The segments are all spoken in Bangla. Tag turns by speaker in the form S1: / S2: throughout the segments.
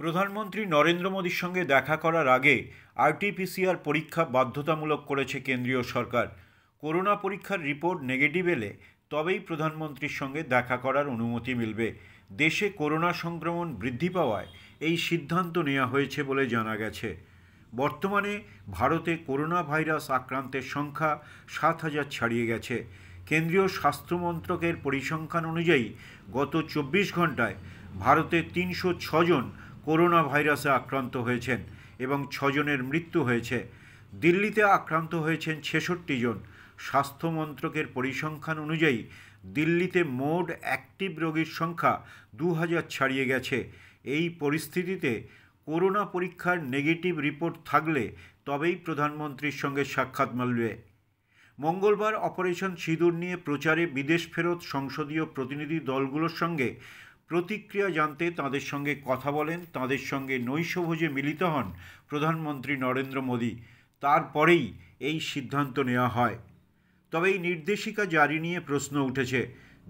S1: প্রধানমন্ত্রী নরেন্দ্র মোদীর সঙ্গে দেখা করার আগে আরটিপিসিআর পরীক্ষা বাধ্যতামূলক করেছে কেন্দ্রীয় সরকার। করোনা পরীক্ষার রিপোর্ট নেগেটিভ এলে তবেই প্রধানমন্ত্রীর সঙ্গে দেখা করার অনুমতি মিলবে। দেশে করোনা সংক্রমণ বৃদ্ধি পাওয়ায় এই সিদ্ধান্ত নেওয়া হয়েছে বলে জানা গেছে। বর্তমানে ভারতে করোনা ভাইরাস আক্রান্তের সংখ্যা 7,000 ছাড়িয়ে গেছে। কেন্দ্রীয় স্বাস্থ্য মন্ত্রকের পরিসংখ্যান অনুযায়ী গত 24 ঘন্টায় ভারতে 306 জন করোনা ভাইরাসে আক্রান্ত হয়েছেন এবং 6 জনের মৃত্যু হয়েছে। দিল্লিতে আক্রান্ত হয়েছেন 66 জন। স্বাস্থ্য মন্ত্রকের পরিসংখ্যান অনুযায়ী দিল্লিতে মোট অ্যাক্টিভ রোগীর সংখ্যা 2,000 ছাড়িয়ে গেছে। এই পরিস্থিতিতে করোনা পরীক্ষার নেগেটিভ রিপোর্ট থাকলে তবেই প্রধানমন্ত্রীর সঙ্গে সাক্ষাৎ মিলবে। মঙ্গলবার অপারেশন সিঁদুর নিয়ে প্রচারে বিদেশ ফেরত সংসদীয় প্রতিনিধি দলগুলোর সঙ্গে প্রতিক্রিয়া জানতে তাঁদের সঙ্গে কথা বলেন, তাঁদের সঙ্গে নৈশভোজে মিলিত হন প্রধানমন্ত্রী নরেন্দ্র মোদী। তারপরেই এই সিদ্ধান্ত নেওয়া হয়। তবে এই নির্দেশিকা জারি নিয়ে প্রশ্ন উঠেছে।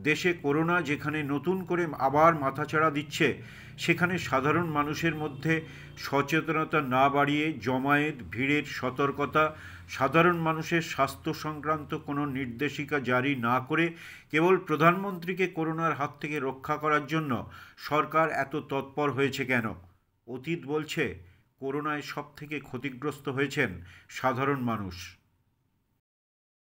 S1: দেশে করোনা যেখানে নতুন করে আবার মাথাচাড়া দিচ্ছে, সেখানে সাধারণ মানুষের মধ্যে সচেতনতা না বাড়িয়ে জমায়েত, ভিড়ের সতর্কতা, সাধারণ মানুষের স্বাস্থ্য সংক্রান্ত কোনো নির্দেশিকা জারি না করে কেবল প্রধানমন্ত্রীকে করোনার হাত থেকে রক্ষা করার জন্য সরকার এত তৎপর হয়েছে কেন? অতীত বলছে করোনায় সবথেকে ক্ষতিগ্রস্ত হয়েছেন সাধারণ মানুষ।